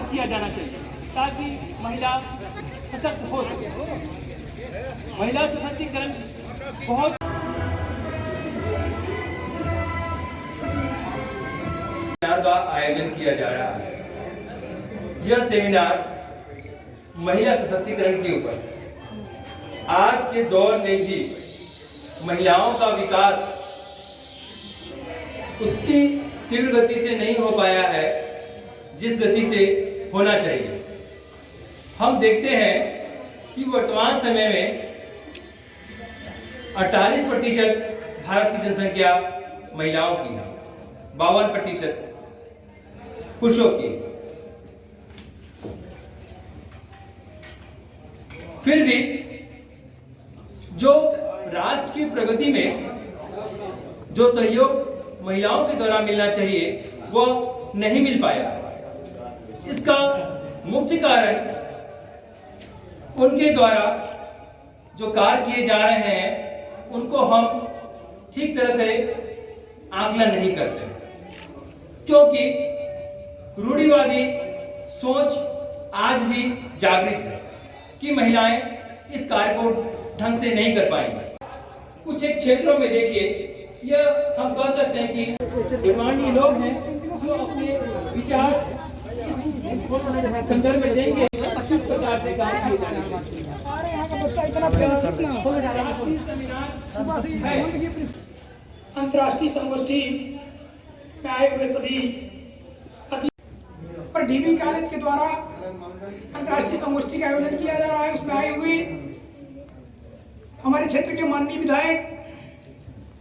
किया जाना चाहिए ताकि महिला सशक्त हो सके। महिला सशक्तिकरण बहुत सेमिनार का आयोजन किया जा रहा है। यह सेमिनार महिला सशक्तिकरण के ऊपर आज के दौर में भी महिलाओं का विकास उतनी तीव्र गति से नहीं हो पाया है जिस गति से होना चाहिए। हम देखते हैं कि वर्तमान समय में 48% भारत की जनसंख्या महिलाओं की है, 52% पुरुषों की। फिर भी जो राष्ट्र की प्रगति में जो सहयोग महिलाओं के द्वारा मिलना चाहिए वह नहीं मिल पाया। इसका मुख्य कारण उनके द्वारा जो कार्य किए जा रहे हैं उनको हम ठीक तरह से आकलन नहीं करते, क्योंकि रूढ़िवादी सोच आज भी जागृत है कि महिलाएं इस कार्य को ढंग से नहीं कर पाएंगी। कुछ एक क्षेत्रों में देखिए, यह हम कह सकते हैं कि डिमांडी लोग हैं जो अपने विचार संदर्भ में देंगे, किस प्रकार से कार्य किए जाने अंतर्राष्ट्रीय संगोष्ठी में आए हुए सभी पर डीबी कॉलेज के द्वारा अंतर्राष्ट्रीय संगोष्ठी का आयोजन किया जा रहा है। उसमें आए हुए हमारे क्षेत्र के माननीय विधायक,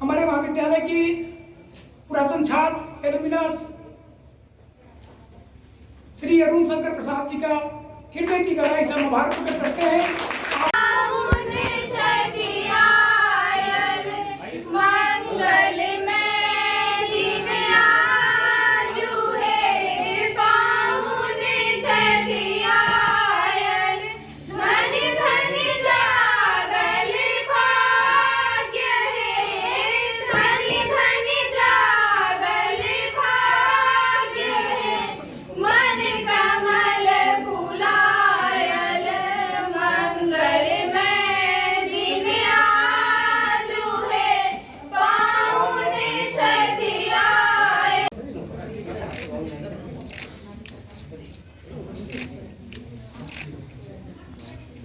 हमारे महाविद्यालय की पुरातन छात्र एलुमिनस श्री अरुण शंकर प्रसाद जी का हृदय की गहराई से हम आभार प्रकट करते हैं।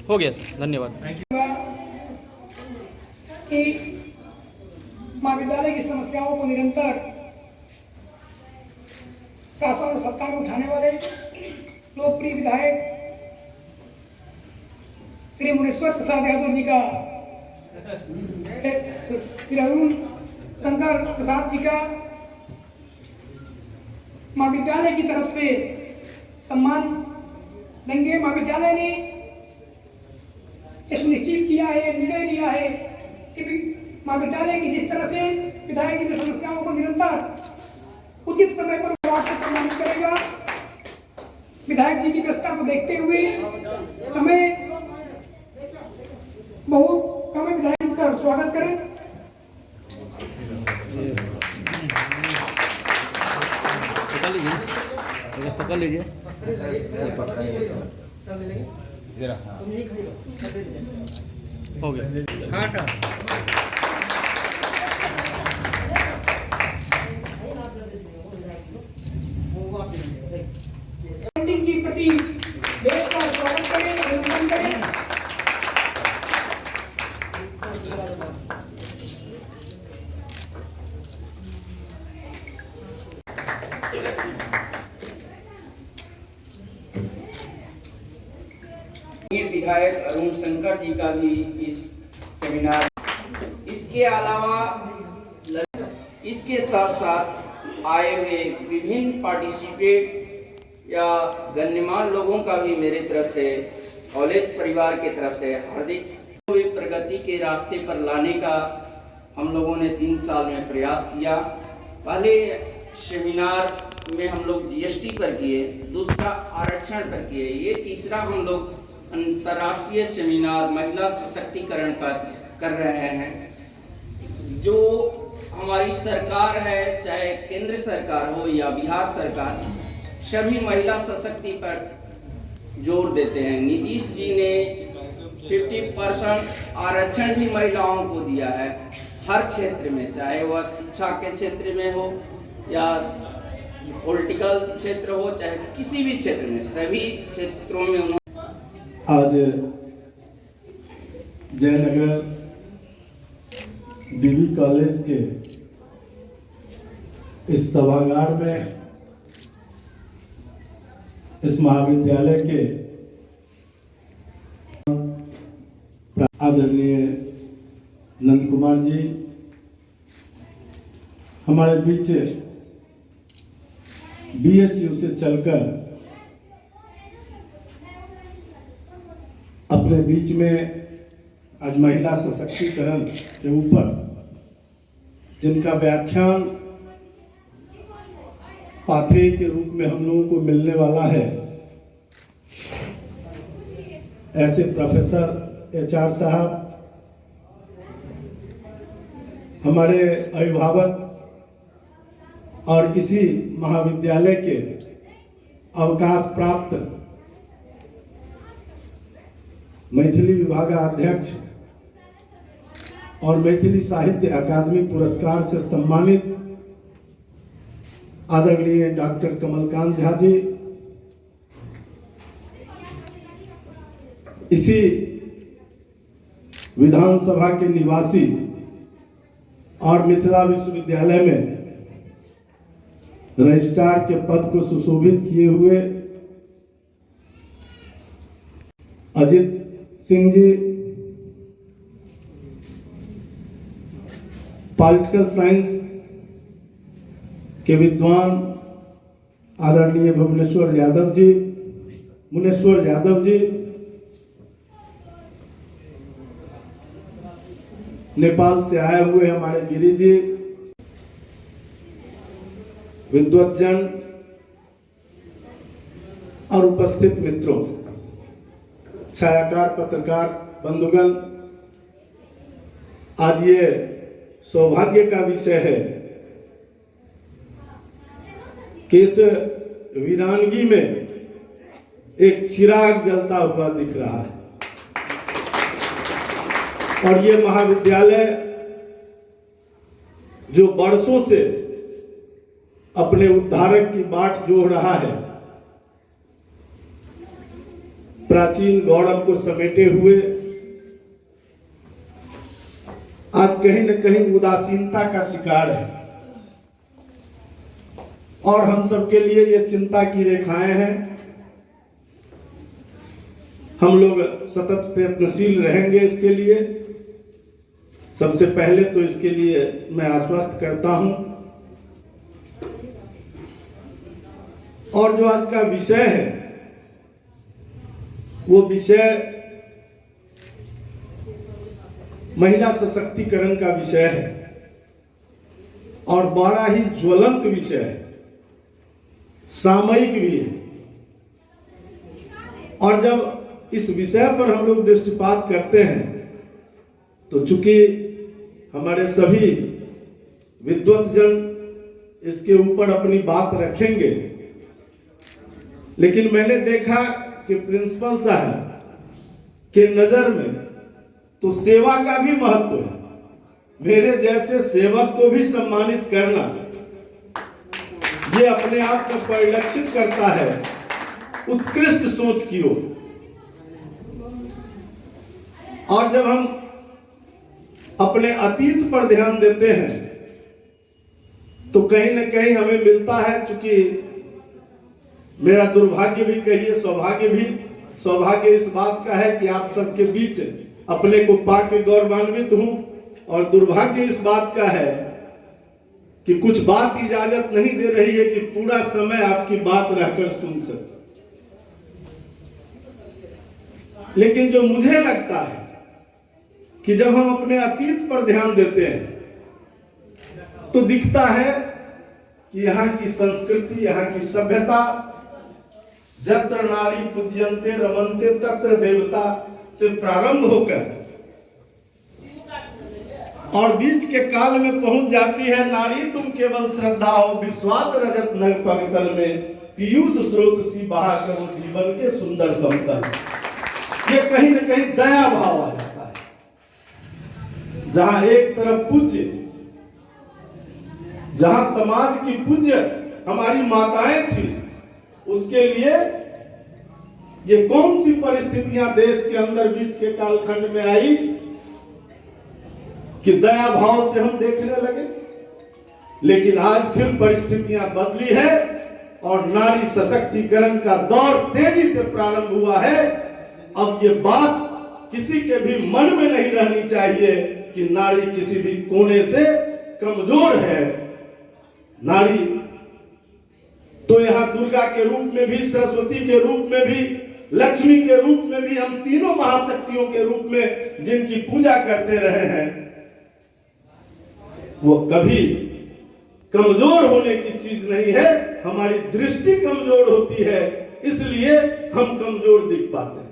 हो गया सर, धन्यवाद। कि महाविद्यालय की समस्याओं को निरंतर शासन और सत्ता में उठाने वाले लोकप्रिय विधायक श्री मुनेश्वर प्रसाद यादव जी का, श्री अरुण शंकर प्रसाद जी का महाविद्यालय की तरफ से सम्मान देंगे। महाविद्यालय ने सुनिश्चित किया है, निर्णय लिया है कि महाविद्यालय की जिस तरह से विधायक की समस्याओं को निरंतर उचित समय पर सम्मानित करेगा। विधायक जी की व्यस्तता को देखते हुए समय बहुत कम है, विधायक का स्वागत करें। पकड़ लीजिए। हो गया। की प्रति देश का स्वागत करें, अभिनंदन करें। विधायक अरुण शंकर जी का भी इस सेमिनार, इसके अलावा इसके साथ साथ आए हुए विभिन्न पार्टिसिपेट या गण्यमान्य लोगों का भी मेरे तरफ से, कॉलेज परिवार के तरफ से हार्दिक प्रगति के रास्ते पर लाने का हम लोगों ने 3 साल में प्रयास किया। पहले सेमिनार में हम लोग जीएसटी पर किए, दूसरा आरक्षण पर किए, ये तीसरा हम लोग अंतर्राष्ट्रीय सेमिनार महिला सशक्तिकरण पर कर रहे हैं। जो हमारी सरकार है, चाहे केंद्र सरकार हो या बिहार सरकार, सभी महिला सशक्ति पर जोर देते हैं। नीतीश जी ने 50% आरक्षण भी महिलाओं को दिया है हर क्षेत्र में, चाहे वह शिक्षा के क्षेत्र में हो या पॉलिटिकल क्षेत्र हो, चाहे किसी भी क्षेत्र में, सभी क्षेत्रों में उन्होंने। आज जयनगर डीवी कॉलेज के इस सभागार में इस महाविद्यालय के आदरणीय नंद कुमार जी हमारे बीच BHU से चलकर अपने बीच में आज महिला सशक्तिकरण के ऊपर जिनका व्याख्यान पाथेय के रूप में हम लोगों को मिलने वाला है, ऐसे प्रोफेसर HR साहब, हमारे अभिभावक और इसी महाविद्यालय के अवकाश प्राप्त मैथिली विभागाध्यक्ष और मैथिली साहित्य अकादमी पुरस्कार से सम्मानित आदरणीय डॉक्टर कमलकांत झा जी, इसी विधानसभा के निवासी और मिथिला विश्वविद्यालय में रजिस्ट्रार के पद को सुशोभित किए हुए अजित सिंह जी, पॉलिटिकल साइंस के विद्वान आदरणीय मुनेश्वर यादव जी, नेपाल से आए हुए हमारे गिरी जी, विद्वतजन और उपस्थित मित्रों, छायाकार पत्रकार बंधुगण, आज ये सौभाग्य का विषय है कि इस वीरानगी में एक चिराग जलता हुआ दिख रहा है और ये महाविद्यालय जो वर्षों से अपने उद्धारक की बाट जोड़ रहा है, प्राचीन गौरव को समेटे हुए आज कहीं न कहीं उदासीनता का शिकार है और हम सबके लिए ये चिंता की रेखाएं हैं। हम लोग सतत प्रयत्नशील रहेंगे इसके लिए। सबसे पहले तो इसके लिए मैं आश्वस्त करता हूं, और जो आज का विषय है वो विषय महिला सशक्तिकरण का विषय है और बड़ा ही ज्वलंत विषय है, सामयिक भी है। और जब इस विषय पर हम लोग दृष्टिपात करते हैं तो चूंकि हमारे सभी विद्वतजन इसके ऊपर अपनी बात रखेंगे, लेकिन मैंने देखा कि प्रिंसिपल साहब के नजर में तो सेवा का भी महत्व है। मेरे जैसे सेवक को भी सम्मानित करना ये अपने आप को परिलक्षित करता है उत्कृष्ट सोच की ओर। और जब हम अपने अतीत पर ध्यान देते हैं तो कहीं न कहीं हमें मिलता है, चूंकि मेरा दुर्भाग्य भी कहिए सौभाग्य इस बात का है कि आप सबके बीच अपने को पाके गौरवान्वित हूं, और दुर्भाग्य इस बात का है कि कुछ बात इजाजत नहीं दे रही है कि पूरा समय आपकी बात रहकर सुन सके। लेकिन जो मुझे लगता है कि जब हम अपने अतीत पर ध्यान देते हैं तो दिखता है कि यहाँ की संस्कृति, यहाँ की सभ्यता, जत्र नारी पूज्यन्ते रमन्ते तत्र देवता से प्रारंभ होकर और बीच के काल में पहुंच जाती है नारी तुम केवल श्रद्धा हो विश्वास रजत नर पगतल में पीयूष स्रोत सी बहा करो जीवन के सुंदर समतल। ये कहीं न कहीं दया भाव आ जाता है। जहां एक तरफ पूज्य, जहां समाज की पूज्य हमारी माताएं थी, उसके लिए ये कौन सी परिस्थितियां देश के अंदर बीच के कालखंड में आई कि दया भाव से हम देखने लगे। लेकिन आज फिर परिस्थितियां बदली है और नारी सशक्तिकरण का दौर तेजी से प्रारंभ हुआ है। अब ये बात किसी के भी मन में नहीं रहनी चाहिए कि नारी किसी भी कोने से कमजोर है। नारी तो यहां दुर्गा के रूप में भी, सरस्वती के रूप में भी, लक्ष्मी के रूप में भी, हम तीनों महाशक्तियों के रूप में जिनकी पूजा करते रहे हैं, वो कभी कमजोर होने की चीज नहीं है। हमारी दृष्टि कमजोर होती है, इसलिए हम कमजोर दिख पाते हैं।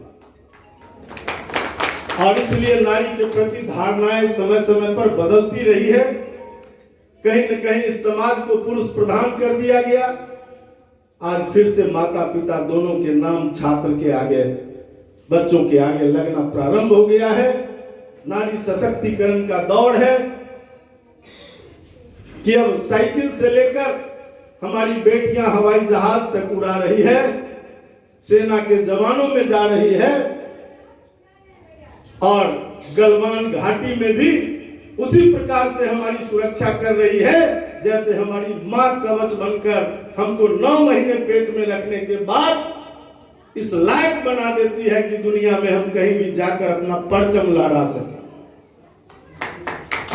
और इसलिए नारी के प्रति धारणाएं समय समय पर बदलती रही है। कहीं न कहीं इस समाज को पुरुष प्रधान कर दिया गया। आज फिर से माता पिता दोनों के नाम छात्र के आगे, बच्चों के आगे लगना प्रारंभ हो गया है। नारी सशक्तिकरण का दौर है कि अब साइकिल से लेकर हमारी बेटियां हवाई जहाज तक उड़ा रही है, सेना के जवानों में जा रही है, और गलवान घाटी में भी उसी प्रकार से हमारी सुरक्षा कर रही है जैसे हमारी मां कवच बनकर हमको 9 महीने पेट में रखने के बाद इस लायक बना देती है कि दुनिया में हम कहीं भी जाकर अपना परचम लहरा सकें।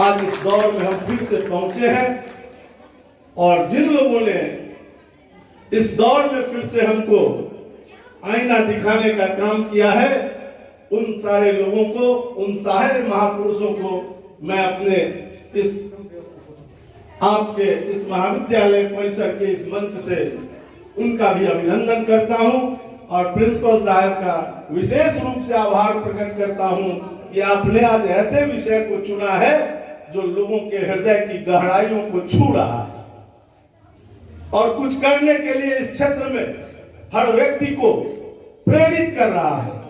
आज इस दौर में हम फिर से पहुंचे हैं और जिन लोगों ने इस दौर में फिर से हमको आईना दिखाने का काम किया है, उन सारे लोगों को, उन सारे महापुरुषों को मैं अपने इस आपके इस महाविद्यालय परिसर के इस मंच से उनका भी अभिनंदन करता हूं और प्रिंसिपल साहब का विशेष रूप से आभार प्रकट करता हूं कि आपने आज ऐसे विषय को चुना है जो लोगों के हृदय की गहराइयों को छू रहा है और कुछ करने के लिए इस क्षेत्र में हर व्यक्ति को प्रेरित कर रहा है।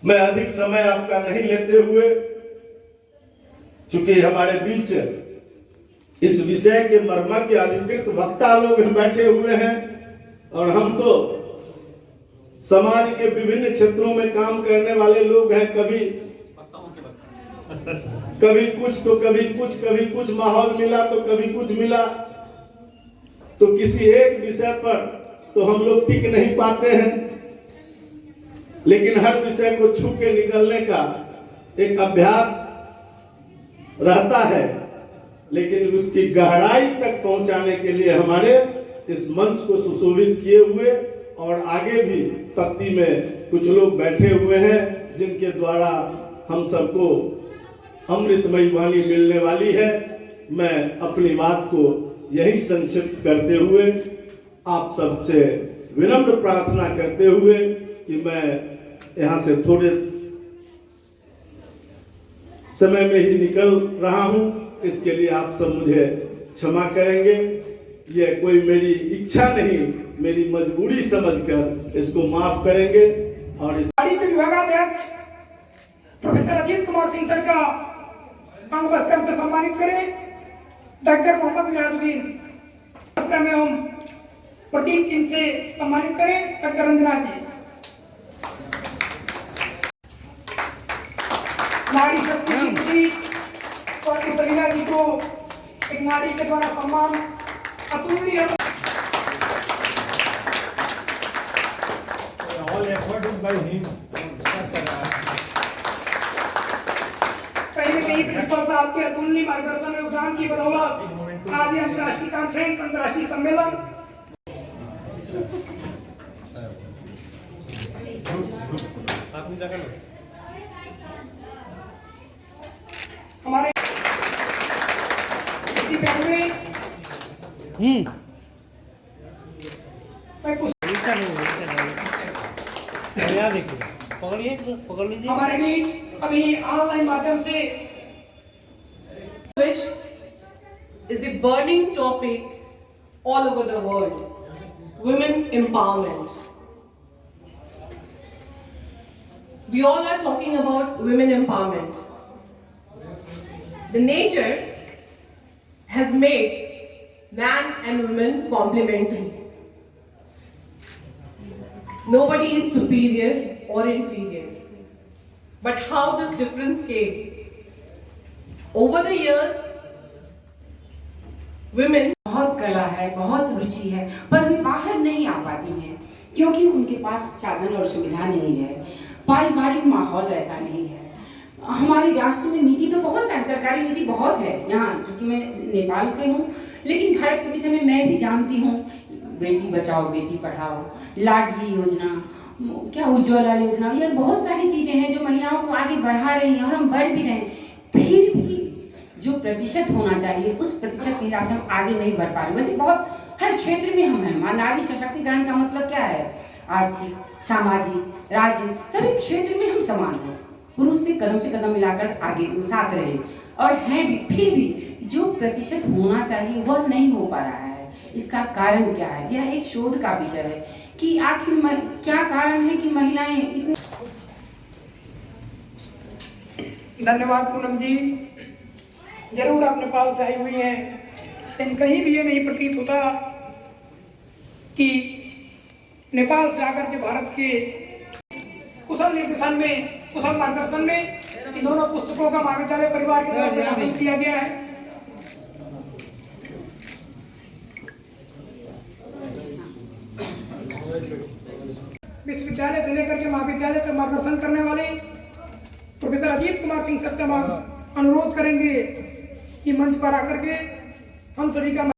मैं अधिक समय आपका नहीं लेते हुए, चूंकि हमारे बीच इस विषय के मर्मज्ञ अधिकृत वक्ता लोग बैठे हुए हैं और हम तो समाज के विभिन्न क्षेत्रों में काम करने वाले लोग हैं। कभी कुछ तो कभी कुछ माहौल मिला तो कभी कुछ मिला, तो किसी एक विषय पर तो हम लोग टिक नहीं पाते हैं। लेकिन हर विषय को छू के निकलने का एक अभ्यास रहता है, लेकिन उसकी गहराई तक पहुंचाने के लिए हमारे इस मंच को सुशोभित किए हुए और आगे भी पंक्ति में कुछ लोग बैठे हुए हैं जिनके द्वारा हम सबको अमृतमयी वाणी मिलने वाली है। मैं अपनी बात को यही संक्षिप्त करते हुए आप सबसे विनम्र प्रार्थना करते हुए कि मैं यहाँ से थोड़े समय में ही निकल रहा हूँ, इसके लिए आप सब मुझे क्षमा करेंगे। यह कोई मेरी इच्छा नहीं, मेरी मजबूरी समझकर इसको माफ करेंगे। और इस वाणिज्य विभागाध्यक्ष प्रोफेसर अजीत कुमार सिंह सर का अंग वस्त्र से सम्मानित करें। डॉक्टर मोहम्मद मिराजुद्दीन वस्त्र में हम प्रतीक चिन्ह से सम्मानित करें। डॉक्टर रंजना जी, नारी शक्ति की स्वाति सलीना जी को एक नारी के द्वारा सम्मान अतुलनीय है। All effort is by him. कहीं न कहीं प्रिंसिपल साहब के अतुलनीय मार्गदर्शन और योगदान की बदौलत आज ये अंतर्राष्ट्रीय कॉन्फ्रेंस, अंतर्राष्ट्रीय सम्मेलन हमारे इसी पहले पकड़ लीजिए। हमारे बीच अभी ऑनलाइन माध्यम से which is the burning topic all over the world, women empowerment. We all are talking about women empowerment. The nature has made man and woman complementary. Nobody is superior or inferior. But how this difference came? Over the years, women बहुत कला है, बहुत रुचि है, पर वे बाहर नहीं आ पाती हैं क्योंकि उनके पास साधन और सुविधा नहीं है, पारिवारिक माहौल ऐसा नहीं है। हमारी राष्ट्र में नीति तो बहुत सारी सरकारी नीति बहुत है यहाँ, चूँकि मैं नेपाल से हूँ, लेकिन भारत के विषय में मैं भी जानती हूँ। बेटी बचाओ बेटी पढ़ाओ, लाडली योजना, क्या उज्ज्वला योजना, ये बहुत सारी चीज़ें हैं जो महिलाओं को आगे बढ़ा रही हैं और हम बढ़ भी रहे हैं। फिर भी जो प्रतिशत होना चाहिए उस प्रतिशत की राशि हम आगे नहीं बढ़ पा रहे। वैसे बहुत हर क्षेत्र में हम हैं। नारी सशक्तिकरण का मतलब क्या है? आर्थिक, सामाजिक, राजनीतिक, सभी क्षेत्र में हम समान हैं। पुरुष से कदम मिलाकर आगे साथ रहे और हैं भी, फिर भी जो प्रतिशत होना चाहिए वह नहीं हो पा रहा है। इसका कारण क्या है? यह एक शोध का विषय है कि आखिर क्या कारण है कि महिलाएं इतनी। धन्यवाद पूनम जी। जरूर आप नेपाल से आई हुई हैं, लेकिन कहीं भी ये नहीं प्रतीत होता कि नेपाल से आकर के भारत के कुशल निर्देशन में, कुशल मार्गदर्शन में इन दोनों पुस्तकों का महाविद्यालय परिवार के द्वारा प्रकाशन किया गया है। विश्वविद्यालय से लेकर के महाविद्यालय से मार्गदर्शन करने वाले प्रोफेसर अजीत कुमार सिंह सर से हम अनुरोध करेंगे कि मंच पर आकर के हम सभी का